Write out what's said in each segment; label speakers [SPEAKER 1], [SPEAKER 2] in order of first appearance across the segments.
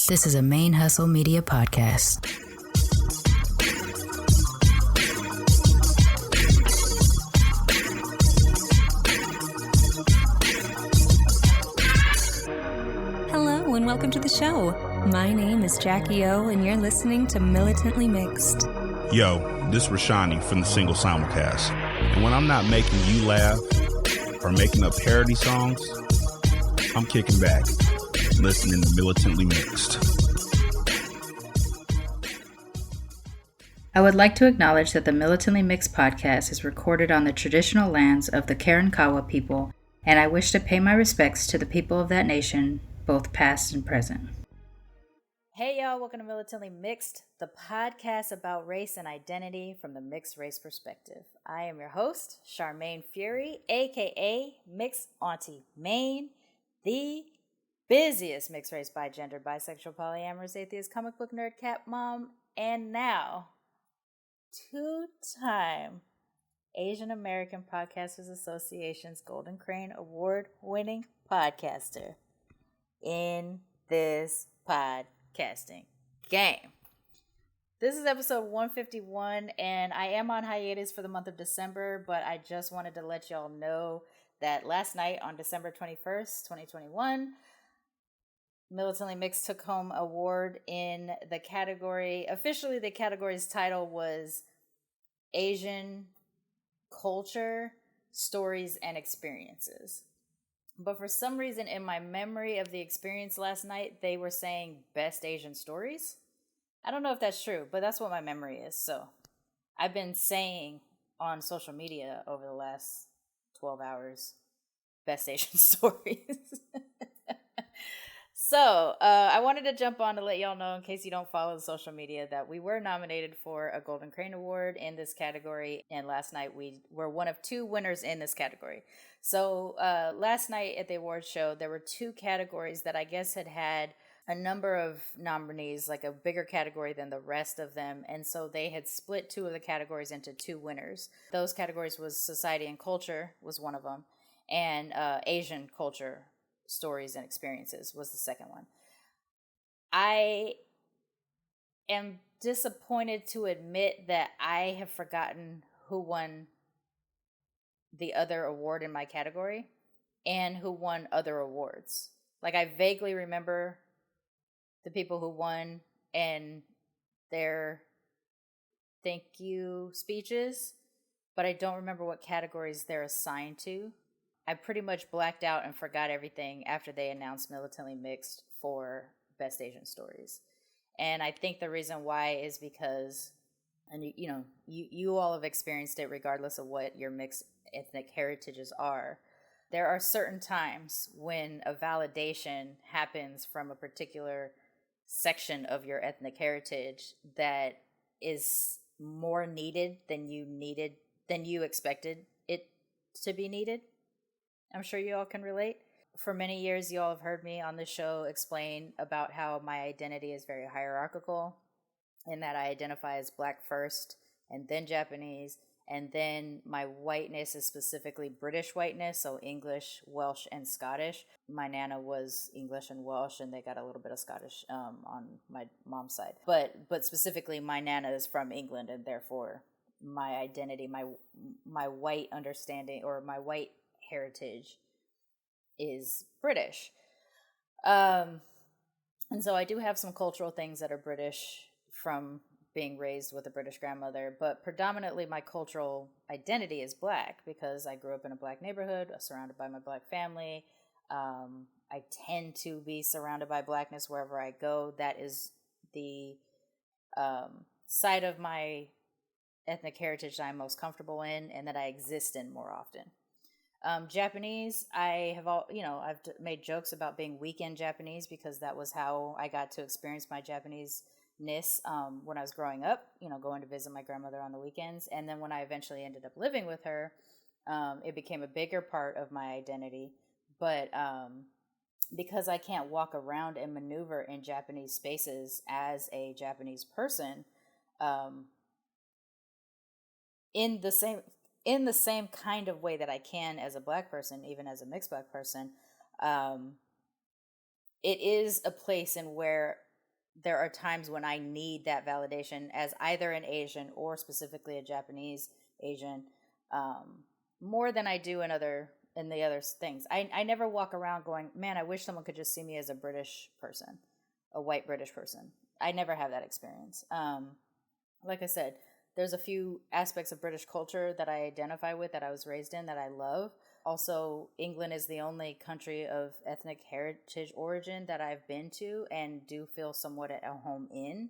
[SPEAKER 1] This is a ManeHustle Media podcast.
[SPEAKER 2] Hello and welcome to the show. My name is Jackie O and you're listening to Militantly Mixed.
[SPEAKER 3] Yo, this is Rashani from the Single Simulcast. And when I'm not making you laugh or making up parody songs, I'm kicking back, listening to Militantly Mixed.
[SPEAKER 1] I would like to acknowledge that the Militantly Mixed podcast is recorded on the traditional lands of the Karankawa people, and I wish to pay my respects to the people of that nation, both past and present. Hey y'all, welcome to Militantly Mixed, the podcast about race and identity from the mixed race perspective. I am your host, Charmaine Fury, aka Mixed Auntie Maine, the busiest mixed race, bi-gender, bisexual, polyamorous, atheist, comic book nerd, cat mom, and now two-time Asian American Podcasters Association's Golden Crane Award-winning podcaster in this podcasting game. This is episode 151, and I am on hiatus for the month of December, but I just wanted to let y'all know that last night on December 21st, 2021, Militantly Mixed took home award in the category. Officially, the category's title was Asian Culture, Stories, and Experiences. But for some reason, in my memory of the experience last night, they were saying Best Asian Stories. I don't know if that's true, but that's what my memory is. So I've been saying on social media over the last 12 hours, Best Asian Stories. So, I wanted to jump on to let y'all know, in case you don't follow the social media, that we were nominated for a Golden Crane Award in this category, and last night we were one of two winners in this category. So, last night at the awards show, there were two categories that I guess had a number of nominees, like a bigger category than the rest of them, and so they had split two of the categories into two winners. Those categories was Society and Culture was one of them, and Asian Culture, Stories and Experiences was the second one. I am disappointed to admit that I have forgotten who won the other award in my category and who won other awards. Like, I vaguely remember the people who won and their thank you speeches, but I don't remember what categories they're assigned to. I pretty much blacked out and forgot everything after they announced Militantly Mixed for Best Asian Stories. And I think the reason why is because, and you all have experienced it regardless of what your mixed ethnic heritages are. There are certain times when a validation happens from a particular section of your ethnic heritage that is more needed than you expected it to be needed. I'm sure you all can relate. For many years, you all have heard me on the show explain about how my identity is very hierarchical, and that I identify as Black first, and then Japanese, and then my whiteness is specifically British whiteness, so English, Welsh, and Scottish. My Nana was English and Welsh, and they got a little bit of Scottish on my mom's side. But specifically, my Nana is from England, and therefore my identity, my white understanding, or my white heritage is British. And so I do have some cultural things that are British from being raised with a British grandmother, but predominantly my cultural identity is Black because I grew up in a Black neighborhood, surrounded by my Black family. I tend to be surrounded by Blackness wherever I go. That is the side of my ethnic heritage that I'm most comfortable in and that I exist in more often. Japanese, I've made jokes about being weekend Japanese because that was how I got to experience my Japanese-ness when I was growing up, going to visit my grandmother on the weekends. And then when I eventually ended up living with her, it became a bigger part of my identity. But because I can't walk around and maneuver in Japanese spaces as a Japanese person, in the same kind of way that I can as a Black person, even as a mixed Black person, it is a place in where there are times when I need that validation as either an Asian or specifically a Japanese Asian, more than I do in the other things. I never walk around going, man, I wish someone could just see me as a British person, a white British person. I never have that experience. Like I said, there's a few aspects of British culture that I identify with, that I was raised in, that I love. Also, England is the only country of ethnic heritage origin that I've been to and do feel somewhat at home in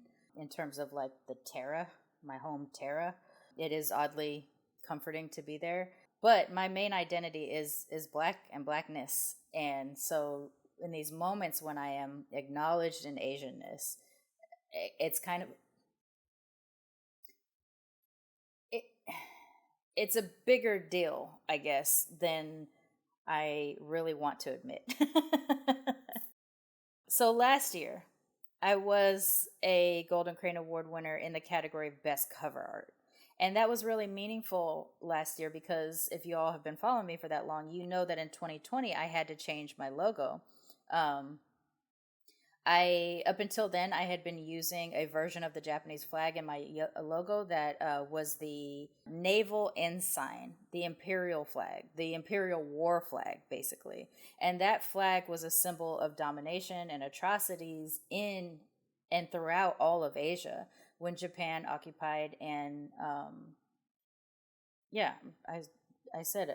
[SPEAKER 1] terms of like the Terra, my home Terra. It is oddly comforting to be there. But my main identity is Black and Blackness. And so in these moments when I am acknowledged in Asianness, it's kind of it's a bigger deal, I guess, than I really want to admit. So last year, I was a Golden Crane Award winner in the category of Best Cover Art. And that was really meaningful last year because if you all have been following me for that long, you know that in 2020, I had to change my logo. Up until then, I had been using a version of the Japanese flag in my logo that was the naval ensign, the imperial flag, the imperial war flag, basically. And that flag was a symbol of domination and atrocities in and throughout all of Asia when Japan occupied and, I said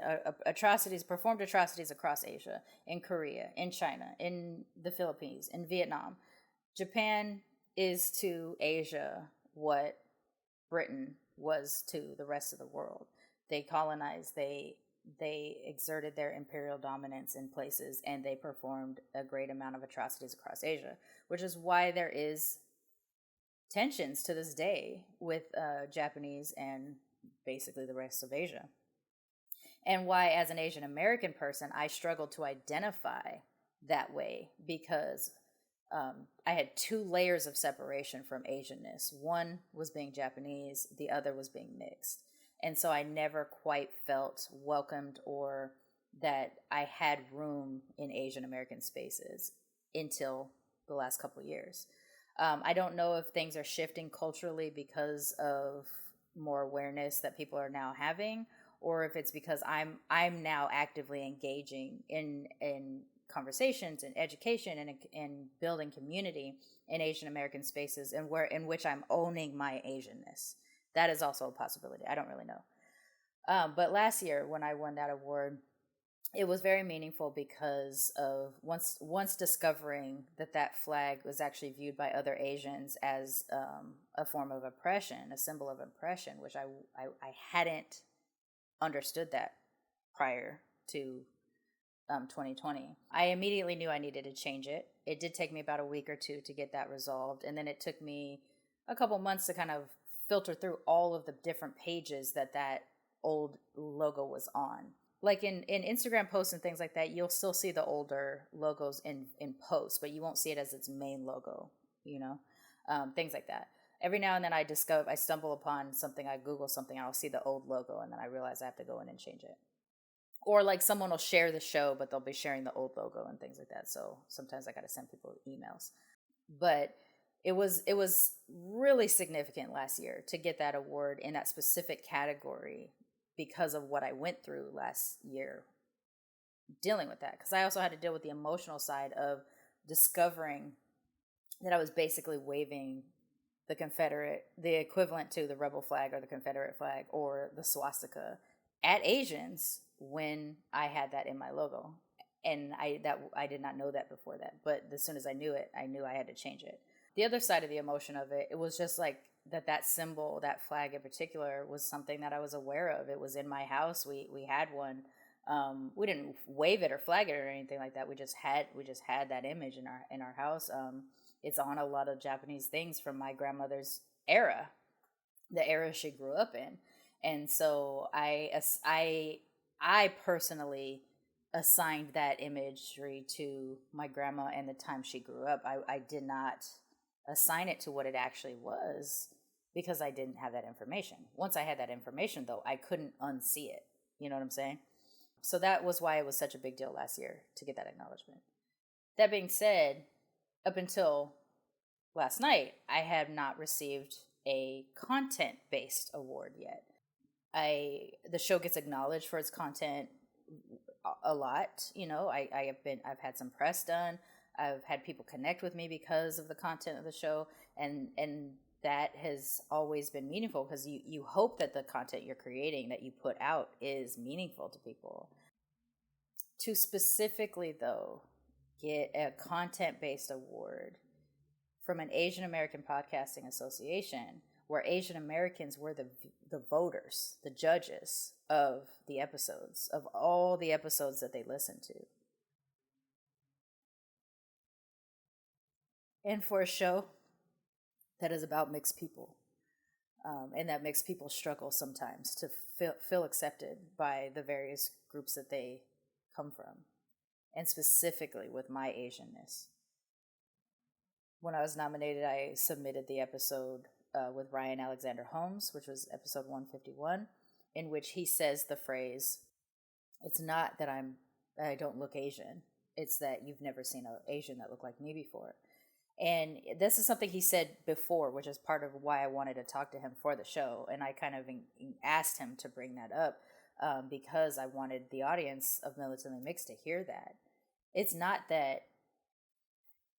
[SPEAKER 1] performed atrocities across Asia, in Korea, in China, in the Philippines, in Vietnam. Japan is to Asia what Britain was to the rest of the world. They colonized, they exerted their imperial dominance in places, and they performed a great amount of atrocities across Asia, which is why there is tensions to this day with Japanese and basically the rest of Asia. And why, as an Asian American person, I struggled to identify that way because I had two layers of separation from Asianness. One was being Japanese, the other was being mixed. And so I never quite felt welcomed or that I had room in Asian American spaces until the last couple of years. I don't know if things are shifting culturally because of more awareness that people are now having, or if it's because I'm now actively engaging in conversations and education and building community in Asian American spaces and in which I'm owning my Asianness. That is also a possibility. I don't really know. But last year when I won that award, it was very meaningful because of once discovering that flag was actually viewed by other Asians as a form of oppression, a symbol of oppression, which I hadn't understood that prior to 2020. I immediately knew I needed to change it. It did take me about a week or two to get that resolved, and then it took me a couple months to kind of filter through all of the different pages that old logo was on. Like in Instagram posts and things like that, you'll still see the older logos in posts, but you won't see it as its main logo, things like that. Every now and then I stumble upon something, I Google something, and I'll see the old logo, and then I realize I have to go in and change it. Or like someone will share the show, but they'll be sharing the old logo and things like that. So sometimes I got to send people emails. But it was really significant last year to get that award in that specific category because of what I went through last year dealing with that. Because I also had to deal with the emotional side of discovering that I was basically waving the equivalent to the rebel flag or the Confederate flag or the swastika at Asians when I had that in my logo. And I did not know that before that. But as soon as I knew it, I knew I had to change it. The other side of the emotion of it was just like that symbol, that flag in particular, was something that I was aware of. It was in my house. We had one. We didn't wave it or flag it or anything like that. We just had that image in our house. It's on a lot of Japanese things from my grandmother's era, the era she grew up in. And so I personally assigned that imagery to my grandma and the time she grew up. I did not assign it to what it actually was because I didn't have that information. Once I had that information, though, I couldn't unsee it. You know what I'm saying? So that was why it was such a big deal last year to get that acknowledgement. That being said, up until last night, I have not received a content-based award yet. The show gets acknowledged for its content a lot. You know, I've had some press done. I've had people connect with me because of the content of the show, and that has always been meaningful, because you hope that the content you're creating, that you put out, is meaningful to people. To specifically, though, get a content-based award from an Asian American Podcasting Association, where Asian Americans were the voters, the judges of the episodes, of all the episodes that they listened to. And for a show that is about mixed people, and that mixed people struggle sometimes to feel accepted by the various groups that they come from, and specifically with my Asianness. When I was nominated, I submitted the episode with Ryan Alexander Holmes, which was episode 151, in which he says the phrase, "It's not that I don't look Asian, it's that you've never seen an Asian that looked like me before." And this is something he said before, which is part of why I wanted to talk to him for the show. And I kind of asked him to bring that up because I wanted the audience of Militantly Mixed to hear that. It's not that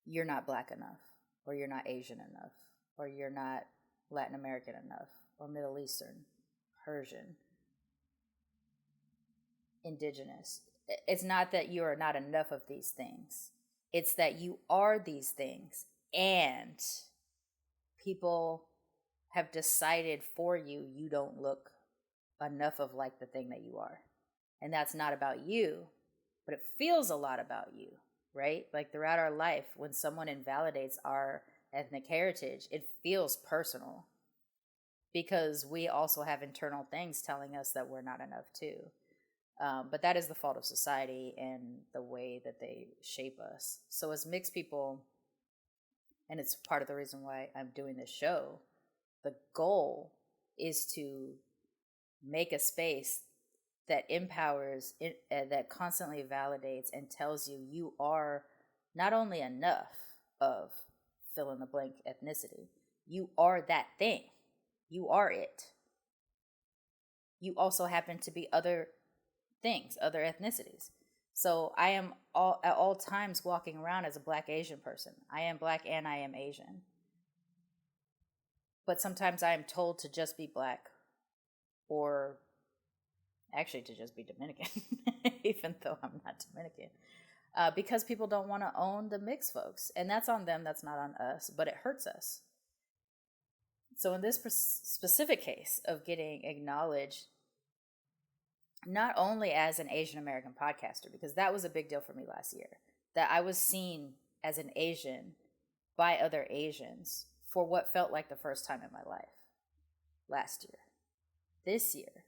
[SPEAKER 1] you're not Black enough, or you're not Asian enough, or you're not Latin American enough, or Middle Eastern, Persian, Indigenous. It's not that you are not enough of these things. It's that you are these things, and people have decided for you you don't look enough of like the thing that you are. And that's not about you, but it feels a lot about you, right? Like throughout our life, when someone invalidates our ethnic heritage, it feels personal, because we also have internal things telling us that we're not enough too. But that is the fault of society and the way that they shape us. So as mixed people, and it's part of the reason why I'm doing this show, the goal is to make a space that empowers, that constantly validates and tells you you are not only enough of fill in the blank ethnicity, you are that thing. You are it. You also happen to be other things, other ethnicities. So I am at all times walking around as a Black Asian person. I am Black and I am Asian. But sometimes I am told to just be Black, or actually to just be Dominican, even though I'm not Dominican, because people don't want to own the mixed folks. And that's on them, that's not on us, but it hurts us. So in this specific case of getting acknowledged, not only as an Asian American podcaster, because that was a big deal for me last year, that I was seen as an Asian by other Asians for what felt like the first time in my life last year. This year,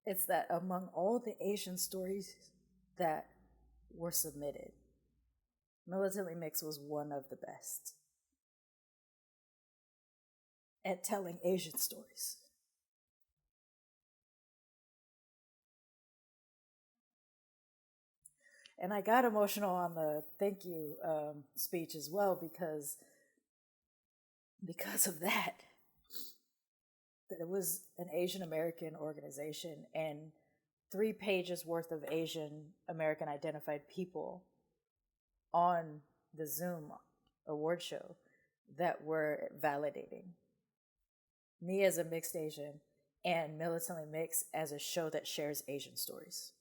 [SPEAKER 1] it's that among all the Asian stories that were submitted, Militantly Mixed was one of the best at telling Asian stories. And I got emotional on the thank you speech as well, because of that it was an Asian American organization and 3 pages worth of Asian American identified people on the Zoom award show that were validating me as a mixed Asian and Militantly Mixed as a show that shares Asian stories.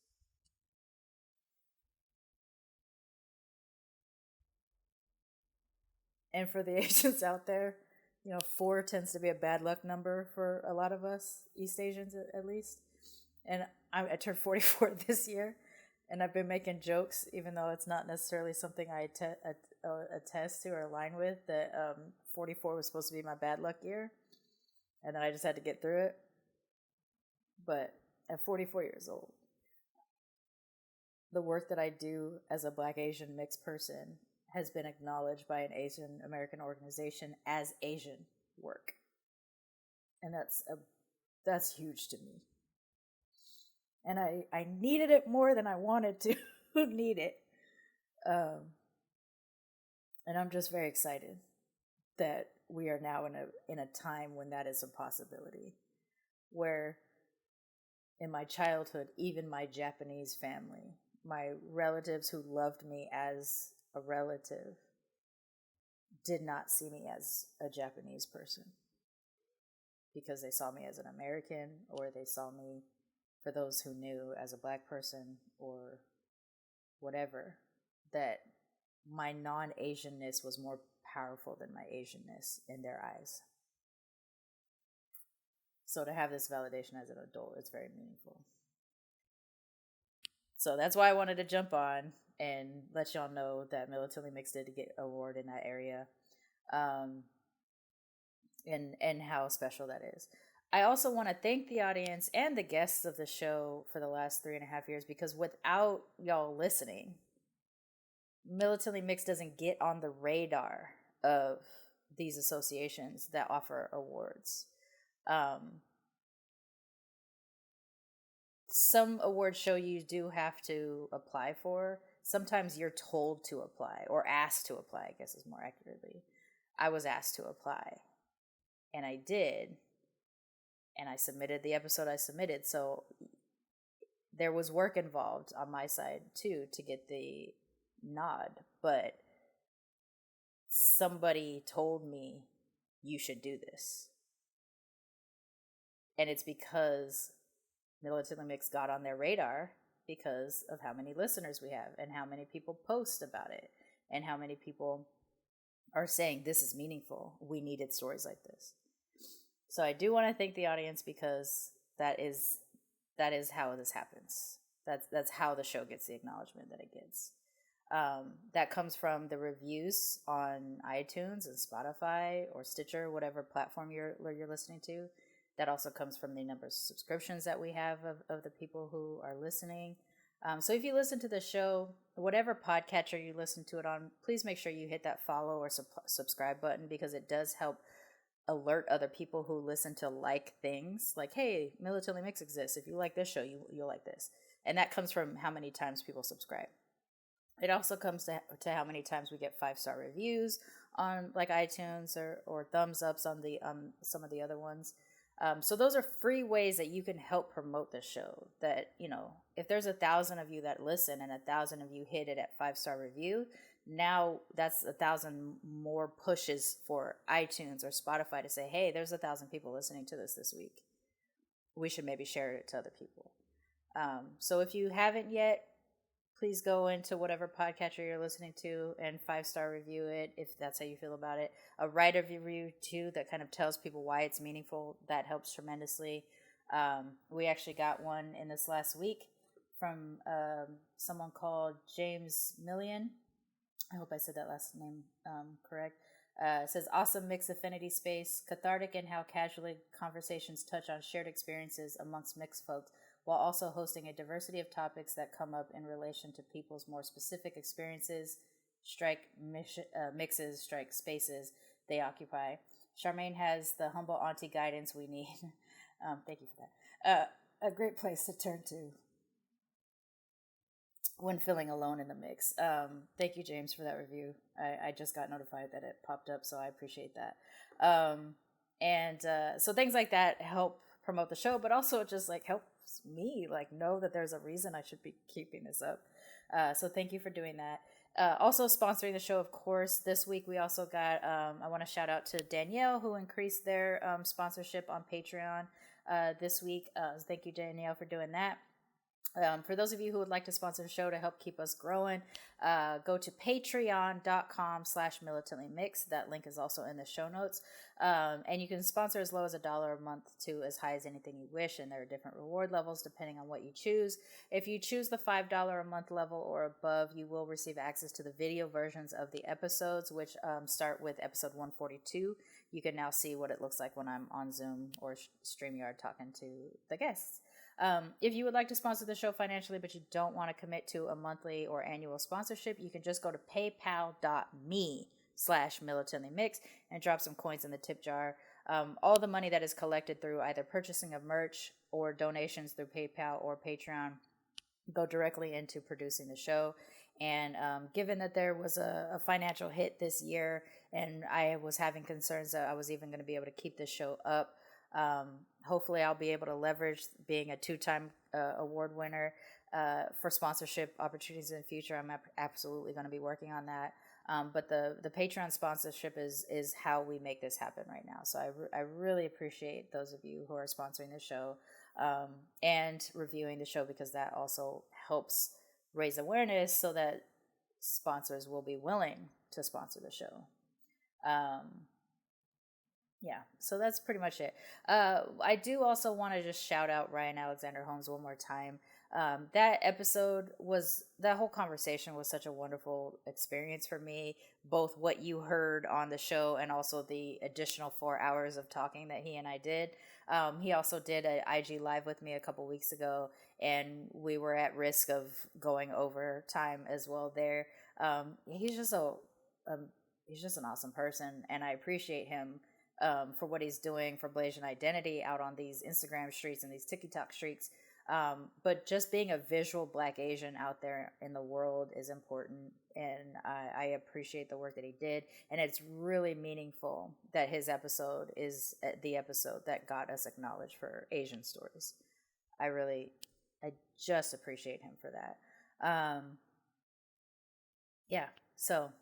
[SPEAKER 1] And for the Asians out there, 4 tends to be a bad luck number for a lot of us, East Asians at least. And I turned 44 this year, and I've been making jokes, even though it's not necessarily something I attest to or align with, that 44 was supposed to be my bad luck year, and then I just had to get through it. But at 44 years old, the work that I do as a Black Asian mixed person has been acknowledged by an Asian American organization as Asian work. And that's huge to me. And I needed it more than I wanted to need it. And I'm just very excited that we are now in a time when that is a possibility, where in my childhood, even my Japanese family, my relatives who loved me as a relative, did not see me as a Japanese person because they saw me as an American, or they saw me, for those who knew, as a Black person or whatever, that my non-Asianness was more powerful than my Asianness in their eyes. So to have this validation as an adult, it's very meaningful. So that's why I wanted to jump on and let y'all know that Militantly Mixed did get an award in that area, and how special that is. I also want to thank the audience and the guests of the show for the last 3.5 years, because without y'all listening, Militantly Mixed doesn't get on the radar of these associations that offer awards. Some award show you do have to apply for. Sometimes you're told to apply, or asked to apply, I guess is more accurately. I was asked to apply, and I did, and I submitted the episode I submitted. So there was work involved on my side too to get the nod, but somebody told me you should do this, and it's because Militantly Mixed got on their radar because of how many listeners we have and how many people post about it and how many people are saying this is meaningful. We needed stories like this. So I do want to thank the audience, because that is how this happens. That's how the show gets the acknowledgement that it gets. That comes from the reviews on iTunes and Spotify or Stitcher, whatever platform you're listening to. That also comes from the number of subscriptions that we have of the people who are listening. So if you listen to the show, whatever podcatcher you listen to it on, please make sure you hit that follow or subscribe button, because it does help alert other people who listen to like things. Like, hey, Militantly Mixed exists. If you like this show, you'll like this. And that comes from how many times people subscribe. It also comes to how many times we get 5-star reviews on like iTunes or thumbs ups on the some of the other ones. So those are free ways that you can help promote the show. That, if there's 1,000 of you that listen and 1,000 of you hit it at 5-star review, now that's 1,000 more pushes for iTunes or Spotify to say, hey, there's 1,000 people listening to this week. We should maybe share it to other people. So if you haven't yet, please go into whatever podcatcher you're listening to and 5-star review it if that's how you feel about it. A write a review too that kind of tells people why it's meaningful. That helps tremendously. We actually got one in this last week from someone called James Millian. I hope I said that last name correct. It says, awesome mixed affinity space, cathartic in how casually conversations touch on shared experiences amongst mixed folks, while also hosting a diversity of topics that come up in relation to people's more specific experiences, mixes, strike spaces they occupy. Charmaine has the humble auntie guidance we need. Thank you for that. A great place to turn to when feeling alone in the mix. Thank you, James, for that review. I just got notified that it popped up, so I appreciate that. So things like that help promote the show, but also it just like helps me know that there's a reason I should be keeping this up. So thank you for doing that. Also sponsoring the show, of course. This week we also got, I want to shout out to Danielle, who increased their sponsorship on Patreon this week. Thank you, Danielle, for doing that. For those of you who would like to sponsor the show to help keep us growing, go to patreon.com/militantlymixed. That link is also in the show notes. And you can sponsor as low as $1 a month to as high as anything you wish. And there are different reward levels depending on what you choose. If you choose the $5 a month level or above, you will receive access to the video versions of the episodes, which start with episode 142. You can now see what it looks like when I'm on Zoom or StreamYard talking to the guests. If you would like to sponsor the show financially, but you don't want to commit to a monthly or annual sponsorship, you can just go to paypal.me/militantlymixed and drop some coins in the tip jar. All the money that is collected through either purchasing of merch or donations through PayPal or Patreon go directly into producing the show. And given that there was a financial hit this year and I was having concerns that I was even going to be able to keep this show up. Hopefully I'll be able to leverage being a 2-time award winner for sponsorship opportunities in the future. I'm absolutely going to be working on that. But the Patreon sponsorship is how we make this happen right now. So I really appreciate those of you who are sponsoring the show and reviewing the show, because that also helps raise awareness so that sponsors will be willing to sponsor the show. Yeah, so that's pretty much it. I do also want to just shout out Ryan Alexander Holmes one more time. That whole conversation was such a wonderful experience for me, both what you heard on the show and also the additional 4 hours of talking that he and I did. He also did an IG live with me a couple weeks ago, and we were at risk of going over time as well there. He's just an awesome person, and I appreciate him for what he's doing for Blasian Identity out on these Instagram streets and these TikTok streets. But just being a visual Black Asian out there in the world is important, and I appreciate the work that he did. And it's really meaningful that his episode is the episode that got us acknowledged for Asian stories. I just appreciate him for that. Yeah, so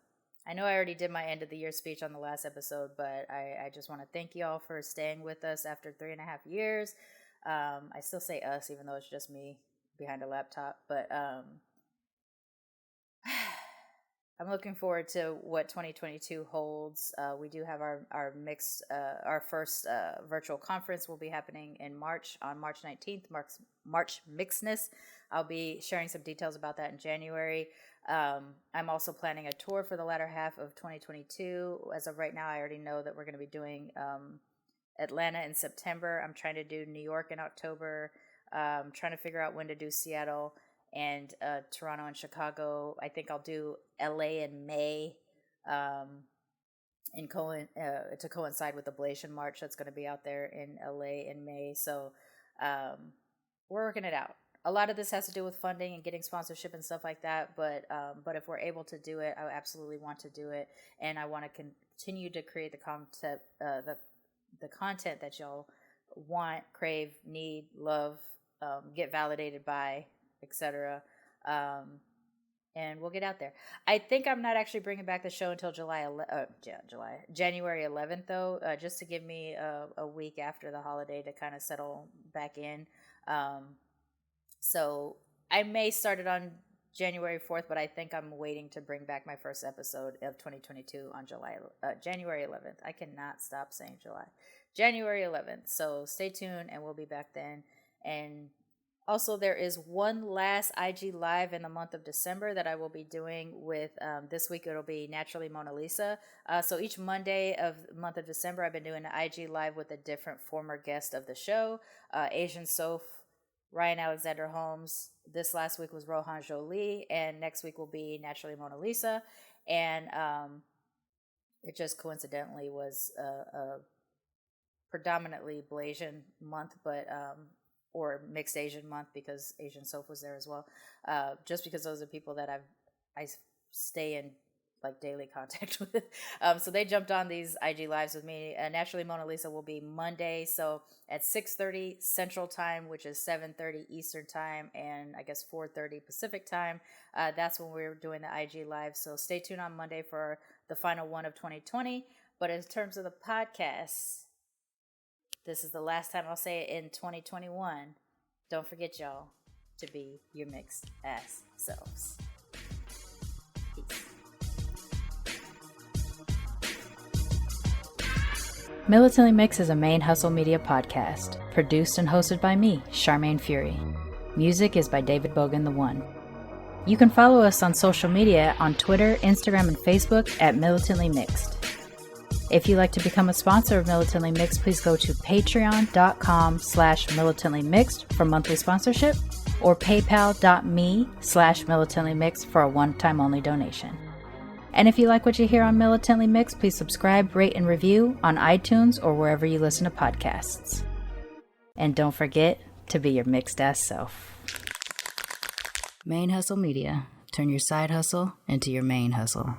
[SPEAKER 1] I know I already did my end of the year speech on the last episode, but I just want to thank you all for staying with us after 3.5 years. I still say us, even though it's just me behind a laptop, but I'm looking forward to what 2022 holds. We do have our first virtual conference will be happening in March, on March 19th, March Mixedness. I'll be sharing some details about that in January. I'm also planning a tour for the latter half of 2022. As of right now, I already know that we're going to be doing Atlanta in September. I'm trying to do New York in October. Trying to figure out when to do Seattle and Toronto and Chicago. I think I'll do LA in May to coincide with the Blasian March that's going to be out there in LA in May. So we're working it out. A lot of this has to do with funding and getting sponsorship and stuff like that. But if we're able to do it, I absolutely want to do it, and I want to continue to create the content that y'all want, crave, need, love, get validated by, etc. And we'll get out there. I think I'm not actually bringing back the show until January 11th, though, just to give me a week after the holiday to kind of settle back in. So I may start it on January 4th, but I think I'm waiting to bring back my first episode of 2022 on January 11th. I cannot stop saying July. January 11th. So stay tuned, and we'll be back then. And also, there is one last IG Live in the month of December that I will be doing with, this week it'll be Naturally Mona Lisa. So each Monday of the month of December, I've been doing an IG Live with a different former guest of the show. Asian Soph, Ryan Alexander Holmes. This last week was Rohan Jolie, and next week will be Naturally Mona Lisa. And it just coincidentally was a predominantly Blasian month, but or mixed Asian month, because Asian Soph was there as well. Just because those are people that I stay in like daily contact with. So they jumped on these IG Lives with me. Naturally Mona Lisa will be Monday, so at 6:30 Central Time, which is 7:30 Eastern Time, and I guess 4:30 Pacific Time. That's when we're doing the IG Live. So stay tuned on Monday for the final one of 2020. But in terms of the podcast, this is the last time I'll say it in 2021. Don't forget, y'all, to be your mixed ass selves. Peace. Militantly Mixed is a ManeHustle media podcast, produced and hosted by me, Charmaine Fury. Music is by David Bogan the One. You can follow us on social media on Twitter, Instagram, and Facebook at Militantly Mixed. If you'd like to become a sponsor of Militantly Mixed, please go to patreon.com/militantlymixed for monthly sponsorship, or paypal.me/militantlymixed for a one-time only donation. And if you like what you hear on Militantly Mixed, please subscribe, rate, and review on iTunes or wherever you listen to podcasts. And don't forget to be your mixed ass self. ManeHustle Media. Turn your side hustle into your main hustle.